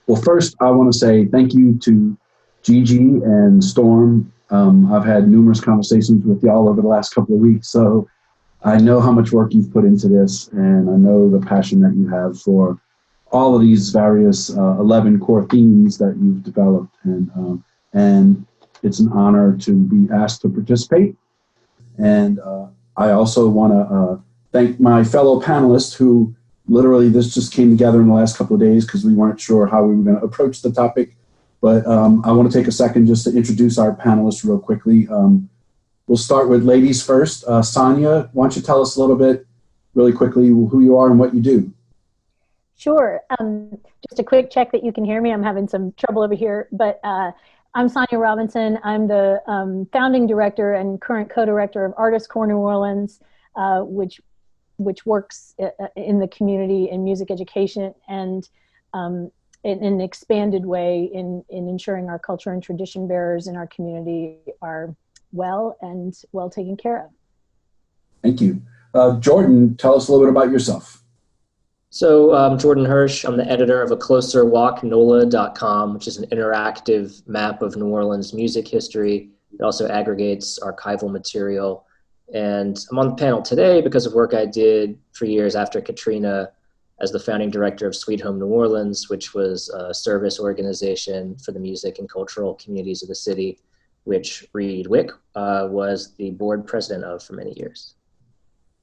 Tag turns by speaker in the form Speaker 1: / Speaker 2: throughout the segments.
Speaker 1: Well, first, I want to say thank you to Gigi and Storm. I've had numerous conversations with y'all over the last couple of weeks, so I know how much work you've put into this, and I know the passion that you have for all of these various 11 core themes that you've developed, and it's an honor to be asked to participate. And I also want to thank my fellow panelists who literally this just came together in the last couple of days because we weren't sure how we were going to approach the topic. But I want to take a second just to introduce our panelists real quickly. We'll start with ladies first. Sonya, why don't you tell us a little bit really quickly who you are and what you do?
Speaker 2: Sure. Just a quick check that you can hear me. I'm having some trouble over here, but I'm Sonya Robinson. I'm the founding director and current co-director of Artist Corps New Orleans, which works in the community in music education and in an expanded way in ensuring our culture and tradition bearers in our community are well taken care of.
Speaker 1: Thank you. Jordan, tell us a little bit about yourself.
Speaker 3: So I'm Jordan Hirsch. I'm the editor of acloserwalknola.com, which is an interactive map of New Orleans music history. It also aggregates archival material. And I'm on the panel today because of work I did for years after Katrina as the founding director of Sweet Home New Orleans, which was a service organization for the music and cultural communities of the city, which Reed Wick was the board president of for many years.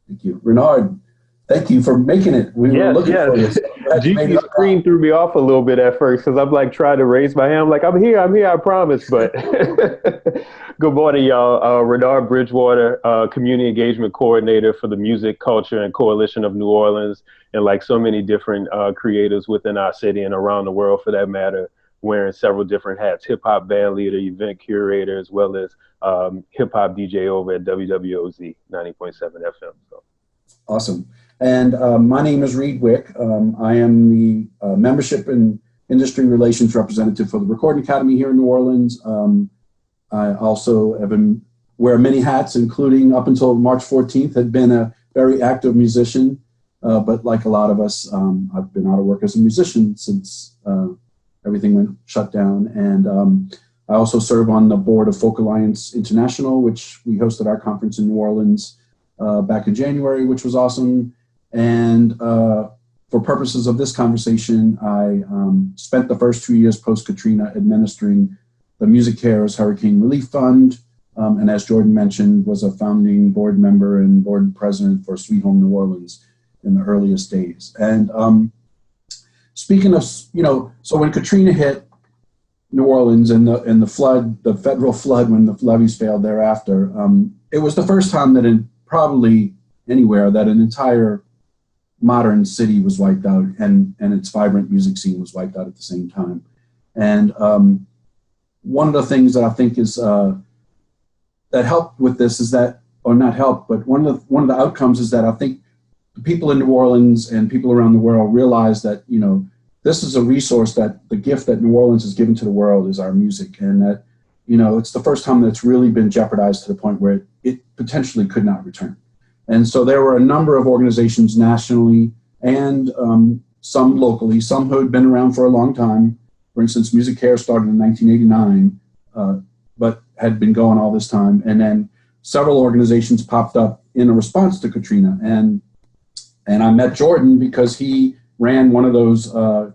Speaker 1: Thank you. Renard, thank you for making it. We were looking for this.
Speaker 4: Gigi's screen threw me off a little bit at first because I'm like trying to raise my hand. I'm like, I'm here, I promise. But good morning, y'all. Renard Bridgewater, community engagement coordinator for the Music, Culture, and Coalition of New Orleans, and like so many different creators within our city and around the world for that matter, wearing several different hats: hip hop band leader, event curator, as well as hip hop DJ over at WWOZ 90.7 FM. So.
Speaker 1: Awesome. And my name is Reed Wick. I am the membership and industry relations representative for the Recording Academy here in New Orleans. I also wear many hats, including up until March 14th, had been a very active musician. But like a lot of us, I've been out of work as a musician since everything went shut down. And I also serve on the board of Folk Alliance International, which we hosted our conference in New Orleans back in January, which was awesome. And for purposes of this conversation, I spent the first 2 years post-Katrina administering the Music Cares Hurricane Relief Fund. And as Jordan mentioned, was a founding board member and board president for Sweet Home New Orleans in the earliest days. And speaking of, so when Katrina hit New Orleans and the flood, the federal flood, when the levees failed thereafter, it was the first time that in probably anywhere that an entire modern city was wiped out and its vibrant music scene was wiped out at the same time. And one of the things that I think is that helped with this is that, or not helped, but one of the outcomes is that I think the people in New Orleans and people around the world realize that, this is a resource, that the gift that New Orleans has given to the world is our music, and that, it's the first time that it's really been jeopardized to the point where it potentially could not return. And so there were a number of organizations nationally and some locally, some who had been around for a long time. For instance, Music Care started in 1989, but had been going all this time. And then several organizations popped up in a response to Katrina. And I met Jordan because he ran one of those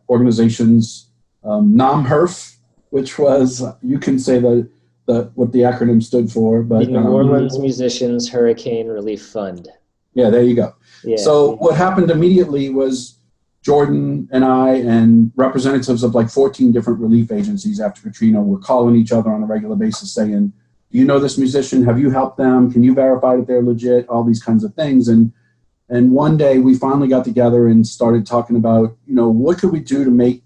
Speaker 1: organizations, NOMHERF, which was, you can say what the acronym stood for. But,
Speaker 3: the New Orleans Musicians Hurricane Relief Fund.
Speaker 1: Yeah, there you go.
Speaker 3: Yeah.
Speaker 1: So what happened immediately was Jordan and I and representatives of like 14 different relief agencies after Katrina were calling each other on a regular basis saying, do you know this musician? Have you helped them? Can you verify that they're legit? All these kinds of things. And one day we finally got together and started talking about, what could we do to make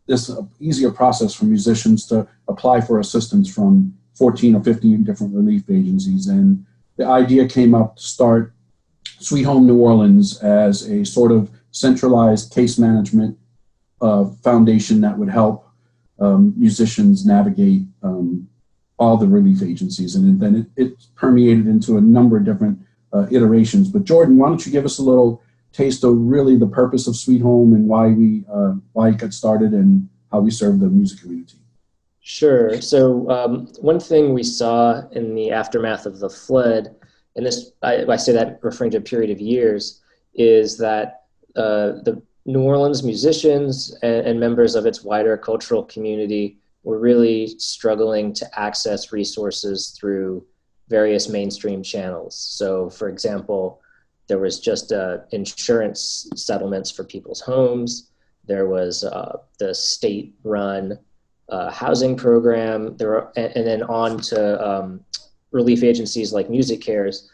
Speaker 1: this an easier process for musicians to apply for assistance from 14 or 15 different relief agencies. And the idea came up to start Sweet Home New Orleans as a sort of centralized case management foundation that would help musicians navigate all the relief agencies. And then it permeated into a number of different iterations. But Jordan, why don't you give us a little taste of really the purpose of Sweet Home and why it got started and how we serve the music community.
Speaker 3: Sure. So one thing we saw in the aftermath of the flood, and this I say that referring to a period of years, is that the New Orleans musicians and members of its wider cultural community were really struggling to access resources through various mainstream channels. So, for example, there was just insurance settlements for people's homes. There was the state-run housing program. There were, and then on to relief agencies like Music Cares.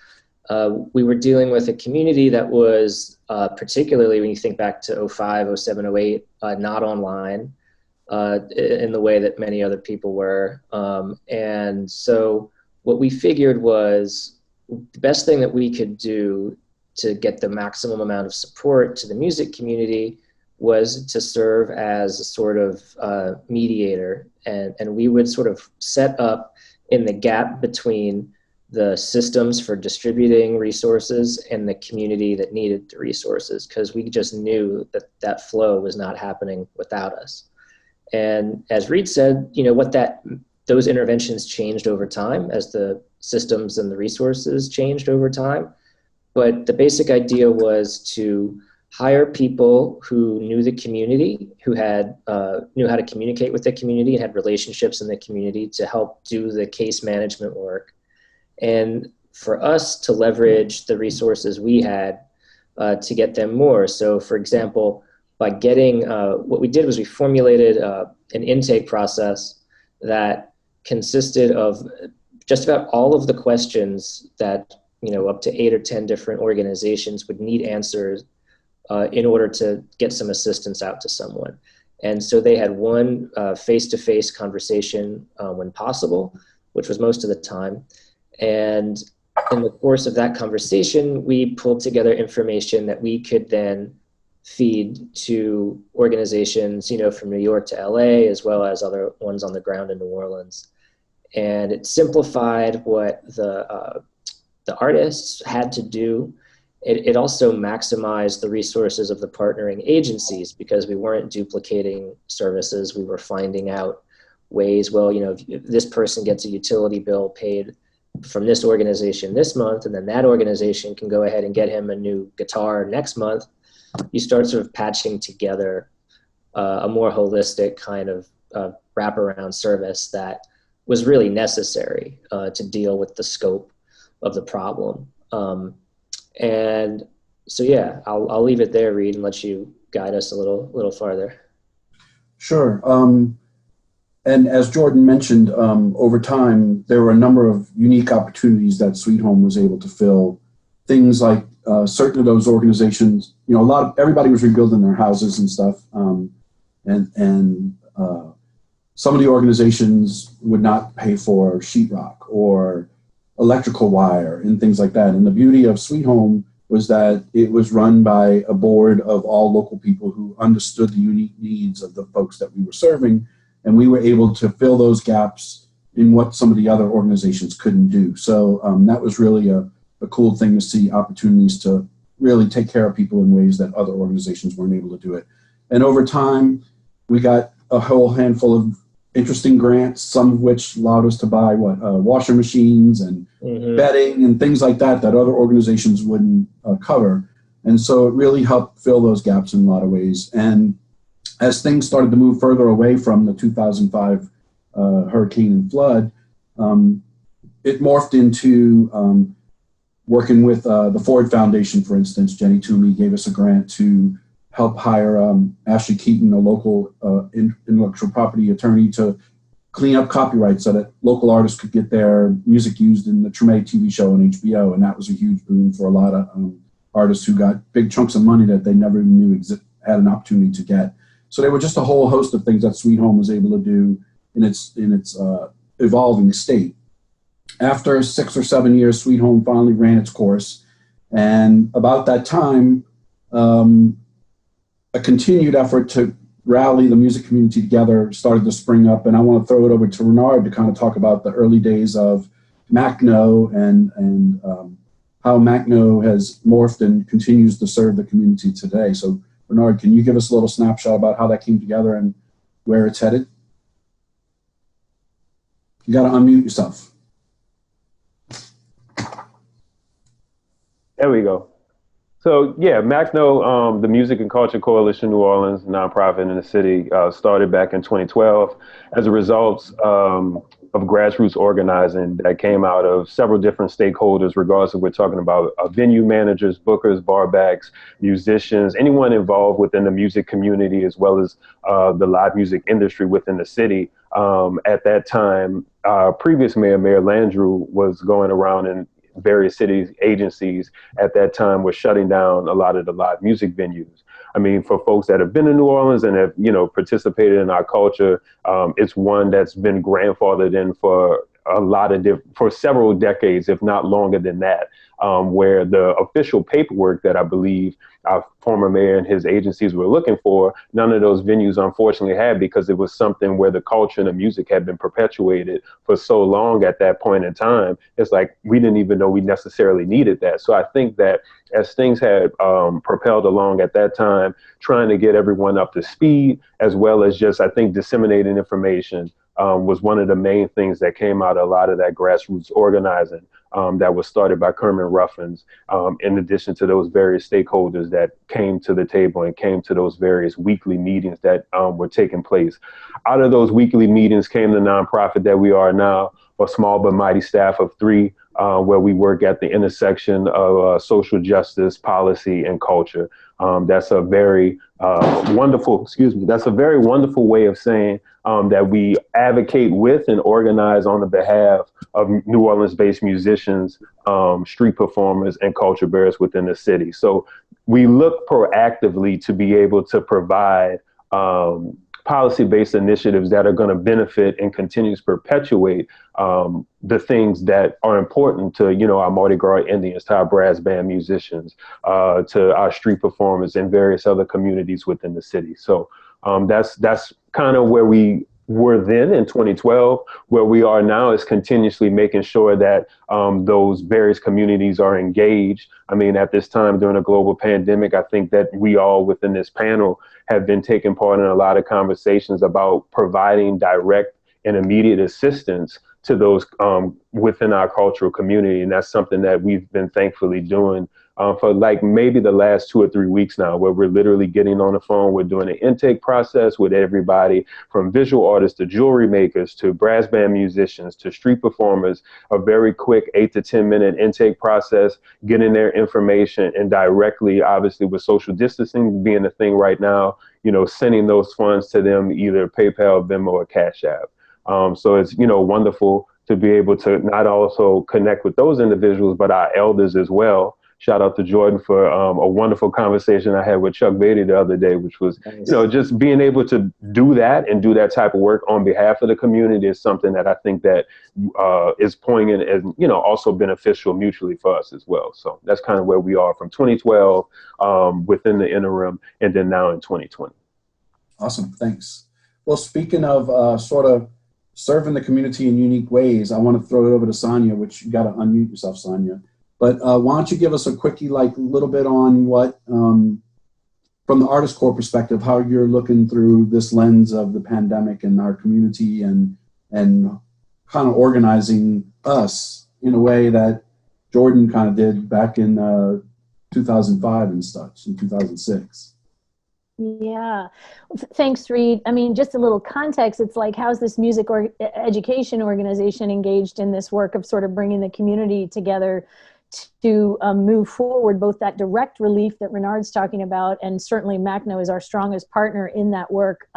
Speaker 3: We were dealing with a community that was particularly, when you think back to 05, 07, 08, not online in the way that many other people were. And so what we figured was the best thing that we could do to get the maximum amount of support to the music community was to serve as a sort of mediator. And we would sort of set up in the gap between the systems for distributing resources and the community that needed the resources, because we just knew that that flow was not happening without us. And as Reed said, you know, those interventions changed over time as the systems and the resources changed over time. But the basic idea was to hire people who knew the community, who had knew how to communicate with the community and had relationships in the community to help do the case management work. And for us to leverage the resources we had to get them more. So for example, by getting, what we did was we formulated an intake process that consisted of just about all of the questions that, you know, up to 8 or 10 different organizations would need answers in order to get some assistance out to someone. And so they had one face-to-face conversation when possible, which was most of the time. And in the course of that conversation, we pulled together information that we could then feed to organizations, you know, from New York to LA, as well as other ones on the ground in New Orleans. And it simplified what the artists had to do. It also maximized the resources of the partnering agencies, because we weren't duplicating services. We were finding out ways, well, you know, if this person gets a utility bill paid from this organization this month, and then that organization can go ahead and get him a new guitar next month. You start sort of patching together a more holistic kind of wraparound service that was really necessary to deal with the scope of the problem. And so, yeah, I'll leave it there, Reed, and let you guide us a little farther.
Speaker 1: Sure. And as Jordan mentioned, over time, there were a number of unique opportunities that Sweet Home was able to fill. Things like certain of those organizations, you know, everybody was rebuilding their houses and stuff. And some of the organizations would not pay for sheetrock or electrical wire and things like that. And the beauty of Sweet Home was that it was run by a board of all local people who understood the unique needs of the folks that we were serving. And we were able to fill those gaps in what some of the other organizations couldn't do. So that was really a cool thing to see, opportunities to really take care of people in ways that other organizations weren't able to do it. And over time, we got a whole handful of interesting grants, some of which allowed us to buy washer machines and bedding and things like that other organizations wouldn't cover. And so it really helped fill those gaps in a lot of ways. And as things started to move further away from the 2005 hurricane and flood, it morphed into working with the Ford Foundation, for instance. Jenny Toomey gave us a grant to help hire Ashley Keaton, a local intellectual property attorney, to clean up copyright so that local artists could get their music used in the Treme TV show on HBO. And that was a huge boon for a lot of artists who got big chunks of money that they never even knew had an opportunity to get. So there were just a whole host of things that Sweet Home was able to do in its evolving state. After 6 or 7 years, Sweet Home finally ran its course. And about that time, a continued effort to rally the music community together started to spring up. And I want to throw it over to Renard to kind of talk about the early days of MACNO and how MACNO has morphed and continues to serve the community today. So Renard, can you give us a little snapshot about how that came together and where it's headed? You got to unmute yourself.
Speaker 4: There we go. So yeah, MACNO, the Music and Culture Coalition New Orleans, nonprofit in the city, started back in 2012 as a result of grassroots organizing that came out of several different stakeholders, regardless of we're talking about venue managers, bookers, barbacks, musicians, anyone involved within the music community, as well as the live music industry within the city. At that time, previous Mayor Landrieu was going around and various cities, agencies at that time were shutting down a lot of the live music venues. I mean, for folks that have been in New Orleans and have, participated in our culture, it's one that's been grandfathered in for for several decades, if not longer than that, where the official paperwork that I believe our former mayor and his agencies were looking for, none of those venues unfortunately had, because it was something where the culture and the music had been perpetuated for so long at that point in time. It's like we didn't even know we necessarily needed that. So I think that as things had propelled along at that time, trying to get everyone up to speed, as well as just, I think, disseminating information was one of the main things that came out of a lot of that grassroots organizing that was started by Kermit Ruffins, in addition to those various stakeholders that came to the table and came to those various weekly meetings that were taking place. Out of those weekly meetings came the nonprofit that we are now, a small but mighty staff of 3, where we work at the intersection of social justice, policy, and culture. That's a very wonderful way of saying that we advocate with and organize on the behalf of New Orleans-based musicians, street performers, and culture bearers within the city. So we look proactively to be able to provide policy-based initiatives that are going to benefit and continue to perpetuate the things that are important to, our Mardi Gras Indians, to our brass band musicians, to our street performers and various other communities within the city. So that's kind of where we were then in 2012. Where we are now is continuously making sure that those various communities are engaged. I mean, at this time during a global pandemic, I think that we all within this panel have been taking part in a lot of conversations about providing direct and immediate assistance to those within our cultural community. And that's something that we've been thankfully doing for like maybe the last 2 or 3 weeks now, where we're literally getting on the phone. We're doing an intake process with everybody from visual artists to jewelry makers to brass band musicians to street performers, a very quick 8 to 10 minute intake process, getting their information and directly, obviously with social distancing being a thing right now, sending those funds to them, either PayPal, Venmo, or Cash App. So it's, wonderful to be able to not also connect with those individuals, but our elders as well. Shout out to Jordan for a wonderful conversation I had with Chuck Beatty the other day, which was, just being able to do that and do that type of work on behalf of the community is something that I think that is poignant and, also beneficial mutually for us as well. So that's kind of where we are from 2012 within the interim and then now in 2020.
Speaker 1: Awesome. Thanks. Well, speaking of sort of serving the community in unique ways, I want to throw it over to Sonya, which you got to unmute yourself, Sonya. But why don't you give us a quickie, like a little bit on what, from the Artist Corps perspective, how you're looking through this lens of the pandemic and our community and kind of organizing us in a way that Jordan kind of did back in 2005 and such, in 2006.
Speaker 2: Yeah, thanks, Reed. I mean, just a little context, it's like, how's this music education organization engaged in this work of sort of bringing the community together to move forward, both that direct relief that Renard's talking about, and certainly MACNO is our strongest partner in that work,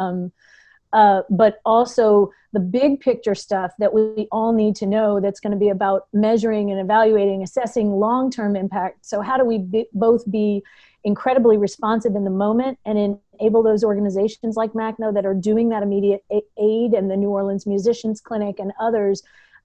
Speaker 2: but also the big picture stuff that we all need to know that's going to be about measuring and evaluating, assessing long-term impact. So how do we both be incredibly responsive in the moment and enable those organizations like MACNO that are doing that immediate aid, and the New Orleans Musicians Clinic and others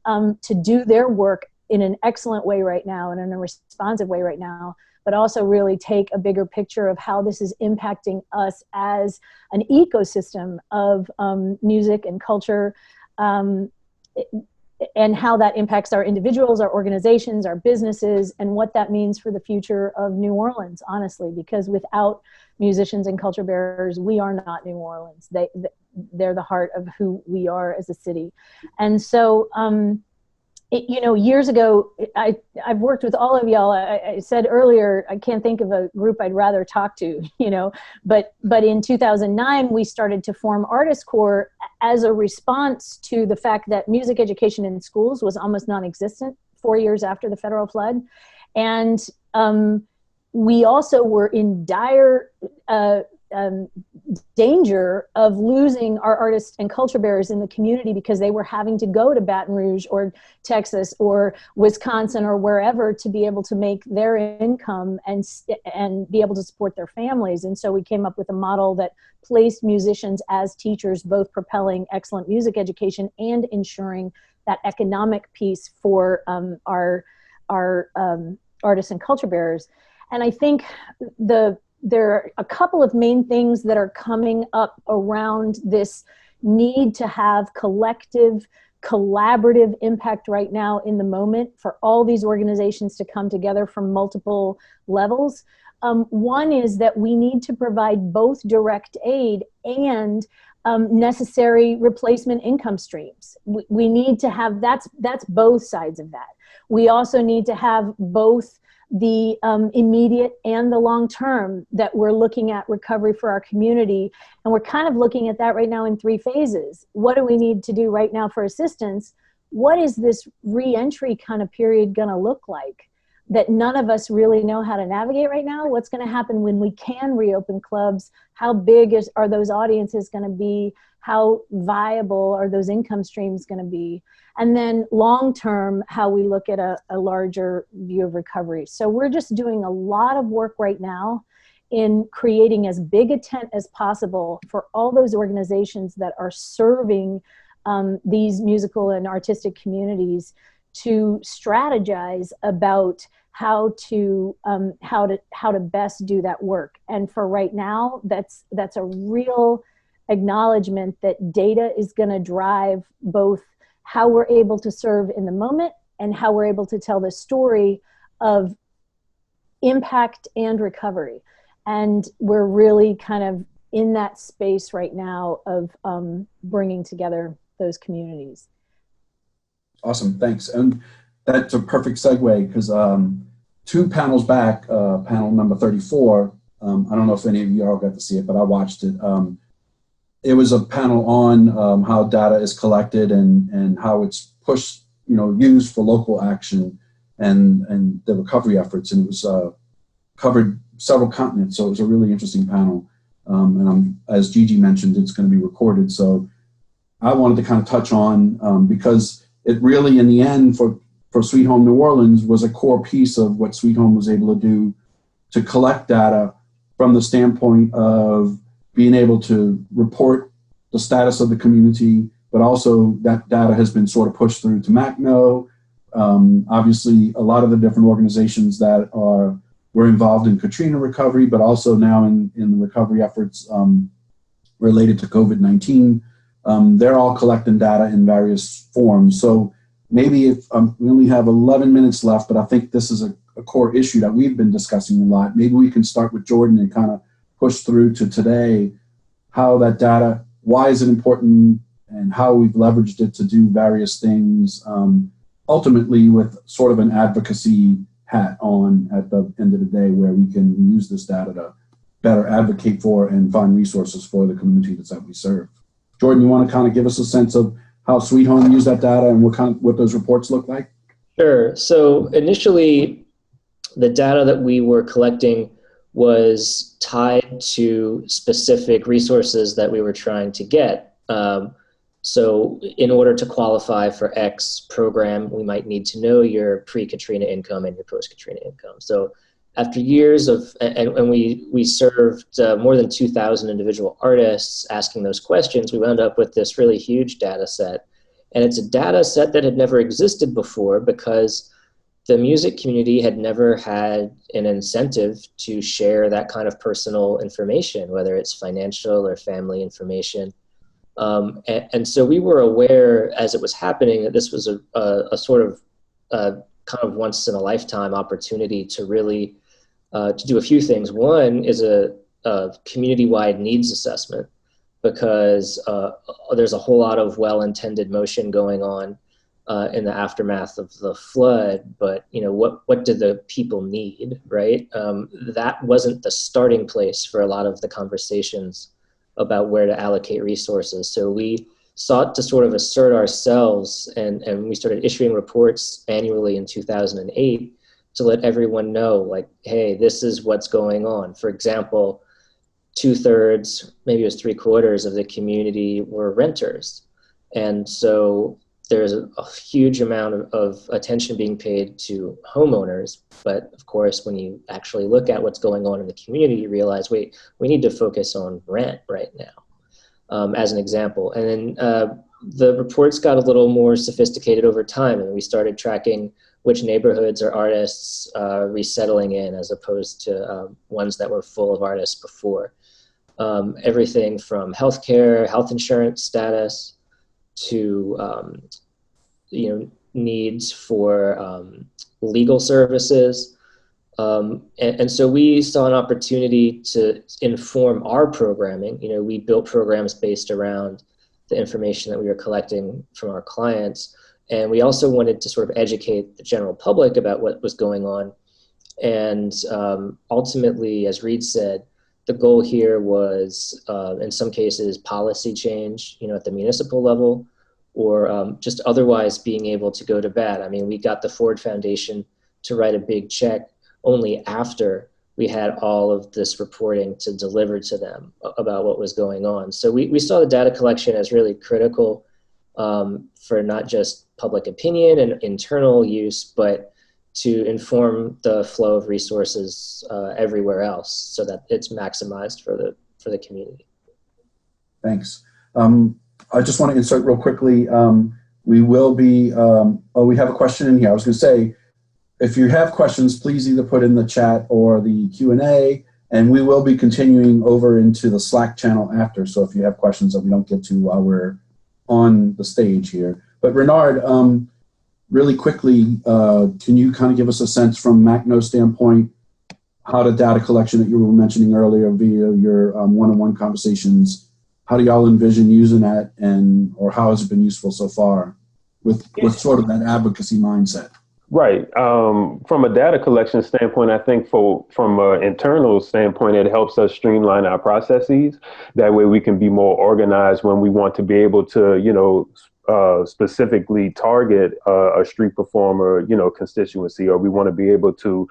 Speaker 2: to do their work in an excellent way right now and in a responsive way right now, but also really take a bigger picture of how this is impacting us as an ecosystem of music and culture, and how that impacts our individuals, our organizations, our businesses, and what that means for the future of New Orleans, honestly, because without musicians and culture bearers, we are not New Orleans. they're the heart of who we are as a city. And so, years ago, I've worked with all of y'all. I said earlier, I can't think of a group I'd rather talk to, but in 2009, we started to form Artist Corps as a response to the fact that music education in schools was almost non-existent 4 years after the federal flood. And we also were in dire danger of losing our artists and culture bearers in the community because they were having to go to Baton Rouge or Texas or Wisconsin or wherever to be able to make their income and be able to support their families. And so we came up with a model that placed musicians as teachers, both propelling excellent music education and ensuring that economic piece for our artists and culture bearers. And I think there are a couple of main things that are coming up around this need to have collective, collaborative impact right now in the moment for all these organizations to come together from multiple levels. One is that we need to provide both direct aid and necessary replacement income streams. We need to have, that's both sides of that. We also need to have both the immediate and the long term, that we're looking at recovery for our community. And we're kind of looking at that right now in 3 phases. What do we need to do right now for assistance? What is this re-entry kind of period going to look like that none of us really know how to navigate right now? What's going to happen when we can reopen clubs? How big are those audiences going to be? How viable are those income streams going to be? And then long-term, how we look at a larger view of recovery. So we're just doing a lot of work right now in creating as big a tent as possible for all those organizations that are serving these musical and artistic communities to strategize about how to best do that work. And for right now, that's a real acknowledgement that data is going to drive both how we're able to serve in the moment and how we're able to tell the story of impact and recovery. And we're really kind of in that space right now of bringing together those communities.
Speaker 1: Awesome, thanks. And that's a perfect segue because 2 panels back, panel number 34, I don't know if any of you all got to see it, but I watched it. It was a panel on how data is collected and how it's pushed, used for local action and the recovery efforts. And it was covered several continents, so it was a really interesting panel. And as Gigi mentioned, it's going to be recorded. So I wanted to kind of touch on, because it really, in the end, for Sweet Home New Orleans, was a core piece of what Sweet Home was able to do to collect data from the standpoint of being able to report the status of the community, but also that data has been sort of pushed through to MACNO. Obviously, a lot of the different organizations that were involved in Katrina recovery, but also now in the recovery efforts related to COVID-19, they're all collecting data in various forms. So maybe if we only have 11 minutes left, but I think this is a core issue that we've been discussing a lot. Maybe we can start with Jordan and kind of push through to today, how that data, why is it important, and how we've leveraged it to do various things, ultimately with sort of an advocacy hat on at the end of the day, where we can use this data to better advocate for and find resources for the communities that we serve. Jordan, you want to kind of give us a sense of how Sweet Home used that data and what those reports look like?
Speaker 3: Sure. So initially, the data that we were collecting was tied to specific resources that we were trying to get. So in order to qualify for X program, we might need to know your pre-Katrina income and your post-Katrina income. So after years of, and we served more than 2,000 individual artists asking those questions, we wound up with this really huge data set. And it's a data set that had never existed before because the music community had never had an incentive to share that kind of personal information, whether it's financial or family information. And so we were aware as it was happening that this was a sort of kind of once in a lifetime opportunity to really to do a few things. One is a community-wide needs assessment. because there's a whole lot of well-intended motion going on in the aftermath of the flood, but what did the people need, right? That wasn't the starting place for a lot of the conversations about where to allocate resources. So we sought to sort of assert ourselves, and we started issuing reports annually in 2008 to let everyone know, like, hey, this is what's going on. For example, 2/3, maybe it was 3/4 of the community were renters. And so there's a huge amount of attention being paid to homeowners. But of course, when you actually look at what's going on in the community, you realize, wait, we need to focus on rent right now, as an example. And then the reports got a little more sophisticated over time, and we started tracking which neighborhoods are artists resettling in, as opposed to ones that were full of artists before. Everything from healthcare, health insurance status, to needs for legal services. And so we saw an opportunity to inform our programming. We built programs based around the information that we were collecting from our clients. And we also wanted to sort of educate the general public about what was going on. And ultimately, as Reed said, the goal here was, in some cases, policy change, at the municipal level, or just otherwise being able to go to bat. I mean, we got the Ford Foundation to write a big check only after we had all of this reporting to deliver to them about what was going on. So we saw the data collection as really critical for not just public opinion and internal use, but to inform the flow of resources everywhere else, so that it's maximized for the community.
Speaker 1: Thanks. I just want to insert real quickly. We will be. We have a question in here. I was going to say, if you have questions, please either put in the chat or the Q&A, and we will be continuing over into the Slack channel after. So if you have questions that we don't get to while we're on the stage here, but Renard, really quickly, can you kind of give us a sense from MACNO's standpoint, how the data collection that you were mentioning earlier via your one-on-one conversations, how do y'all envision using that, or how has it been useful so far with sort of that advocacy mindset?
Speaker 4: Right. From a data collection standpoint, I think from an internal standpoint, it helps us streamline our processes. That way we can be more organized when we want to be able to, specifically target a street performer, constituency, or we want to be able to,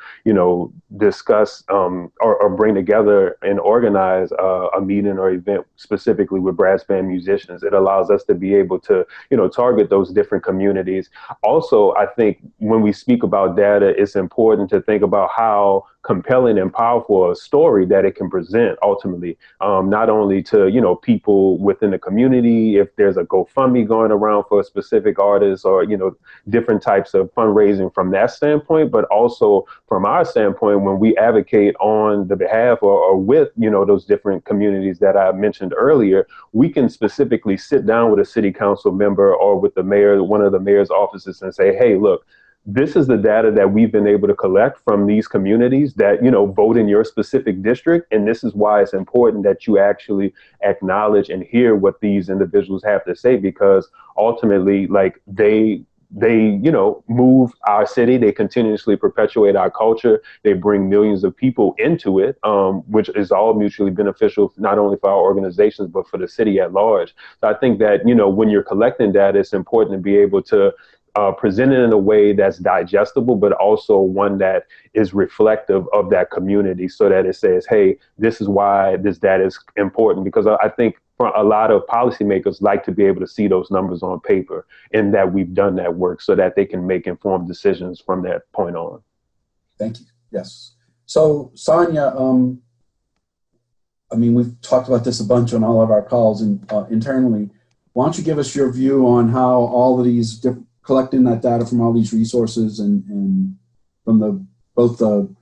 Speaker 4: discuss or bring together and organize a meeting or event specifically with brass band musicians. It allows us to be able to, target those different communities. Also, I think when we speak about data, it's important to think about how compelling and powerful a story that it can present ultimately, not only to, people within the community, if there's a GoFundMe going around for a specific artist, or, different types of fundraising from that standpoint, but also from our standpoint, when we advocate on the behalf or with, those different communities that I mentioned earlier, we can specifically sit down with a city council member or with the mayor, one of the mayor's offices, and say, hey, look, this is the data that we've been able to collect from these communities that, vote in your specific district. And this is why it's important that you actually acknowledge and hear what these individuals have to say, because ultimately, like, they move our city. They continuously perpetuate our culture. They bring millions of people into it, which is all mutually beneficial, not only for our organizations, but for the city at large. So I think that, when you're collecting data, it's important to be able to present it in a way that's digestible, but also one that is reflective of that community, so that it says, hey, this is why this data is important. Because I think for a lot of policymakers like to be able to see those numbers on paper, and that we've done that work so that they can make informed decisions from that point on.
Speaker 1: Thank you. Yes. So Sonya, we've talked about this a bunch on all of our calls and internally. Why don't you give us your view on how all of these collecting that data from all these resources and from both the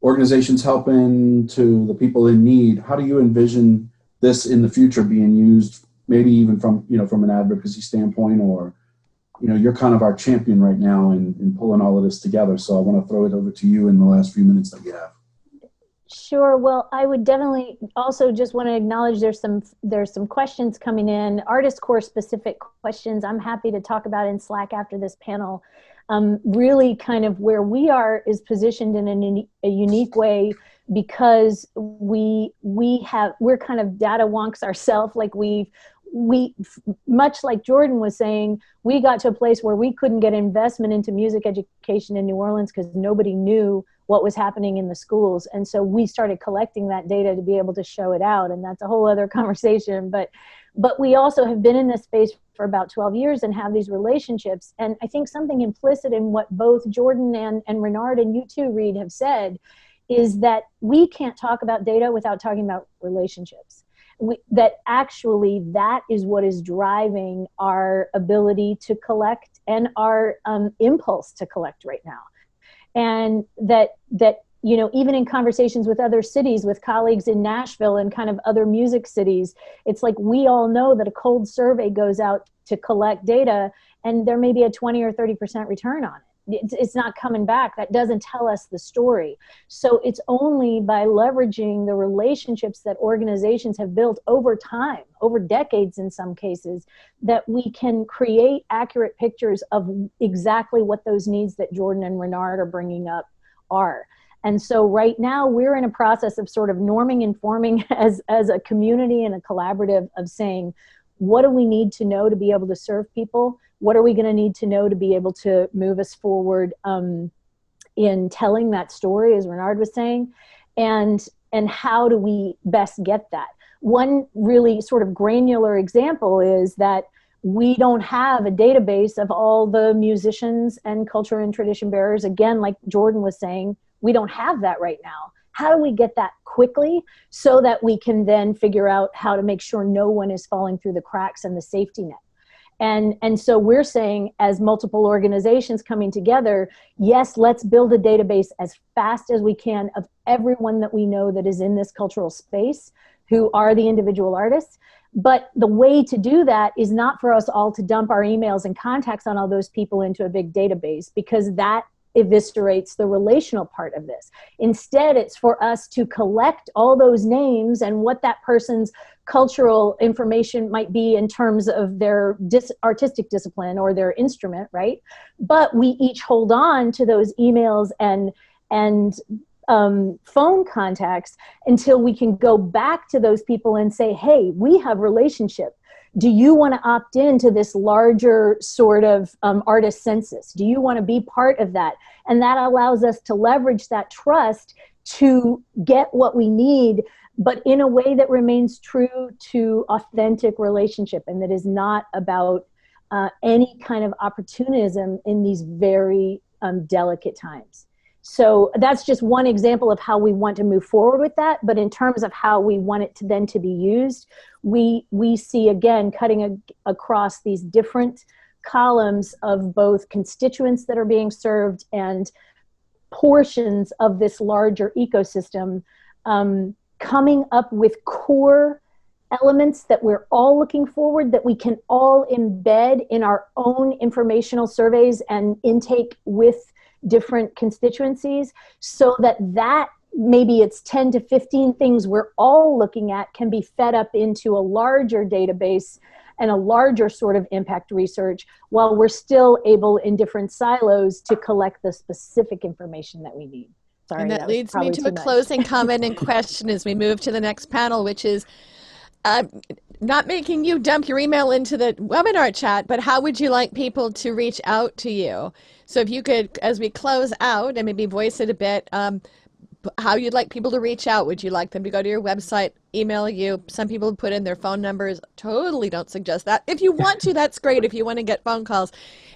Speaker 1: organizations helping to the people in need, how do you envision this in the future being used, maybe even from an advocacy standpoint, or, you're kind of our champion right now in pulling all of this together. So I want to throw it over to you in the last few minutes that we have.
Speaker 2: Sure. Well, I would definitely also just want to acknowledge there's some questions coming in, artist core specific questions. I'm happy to talk about in Slack after this panel. Really kind of where we are is positioned in a unique way because we're kind of data wonks ourselves. Like we much like Jordan was saying, we got to a place where we couldn't get investment into music education in New Orleans because nobody knew what was happening in the schools. And so we started collecting that data to be able to show it out. And that's a whole other conversation. But we also have been in this space for about 12 years and have these relationships. And I think something implicit in what both Jordan and Renard and you too, Reed, have said is that we can't talk about data without talking about relationships. That actually that is what is driving our ability to collect and our impulse to collect right now. And that you know, even in conversations with other cities, with colleagues in Nashville and kind of other music cities, it's like we all know that a cold survey goes out to collect data and there may be a 20 or 30% return on it. It's not coming back. That doesn't tell us the story. So it's only by leveraging the relationships that organizations have built over time, over decades in some cases, that we can create accurate pictures of exactly what those needs that Jordan and Renard are bringing up are. And so right now we're in a process of sort of norming and forming as a community and a collaborative of saying, what do we need to know to be able to serve people? What are we going to need to know to be able to move us forward in telling that story, as Renard was saying, and how do we best get that? One really sort of granular example is that we don't have a database of all the musicians and culture and tradition bearers. Again, like Jordan was saying, we don't have that right now. How do we get that quickly so that we can then figure out how to make sure no one is falling through the cracks and the safety net? And so we're saying, as multiple organizations coming together, yes, let's build a database as fast as we can of everyone that we know that is in this cultural space, who are the individual artists. But the way to do that is not for us all to dump our emails and contacts on all those people into a big database, because that eviscerates the relational part of this. Instead, it's for us to collect all those names and what that person's cultural information might be in terms of their artistic discipline or their instrument, right? But we each hold on to those emails and phone contacts until we can go back to those people and say, hey, we have relationship. Do you want to opt into this larger sort of artist census? Do you want to be part of that? And that allows us to leverage that trust to get what we need, but in a way that remains true to authentic relationship and that is not about any kind of opportunism in these very delicate times. So that's just one example of how we want to move forward with that. But in terms of how we want it to then to be used, we see, again, cutting across these different columns of both constituents that are being served and portions of this larger ecosystem, coming up with core elements that we're all looking forward, that we can all embed in our own informational surveys and intake with different constituencies, so that maybe it's 10 to 15 things we're all looking at can be fed up into a larger database and a larger sort of impact research, while we're still able in different silos to collect the specific information that we need. Sorry,
Speaker 5: and that leads me to a closing comment and question as we move to the next panel, which is not making you dump your email into the webinar chat, but how would you like people to reach out to you? So if you could, as we close out, and maybe voice it a bit, how you'd like people to reach out. Would you like them to go to your website, email you? Some people put in their phone numbers. Totally don't suggest that. If you want to, that's great if you want to get phone calls.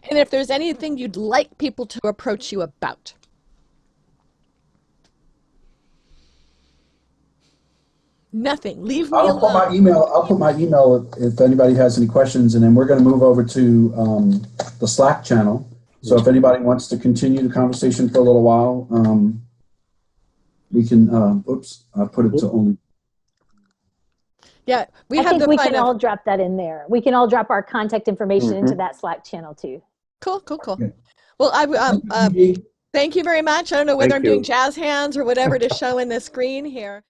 Speaker 5: And if there's anything you'd like people to approach you about. Nothing. Leave me alone.
Speaker 1: I'll put my email if anybody has any questions, and then we're going to move over to the Slack channel. So if anybody wants to continue the conversation for a little while, we can. Oops, I put it to only.
Speaker 5: Yeah,
Speaker 2: I think we can all drop that in there. We can all drop our contact information into that Slack channel too.
Speaker 5: Cool.
Speaker 1: Okay.
Speaker 5: Well, Thank you very much. I don't know whether
Speaker 4: Thank
Speaker 5: I'm doing
Speaker 4: you.
Speaker 5: jazz hands or whatever to show in the screen here.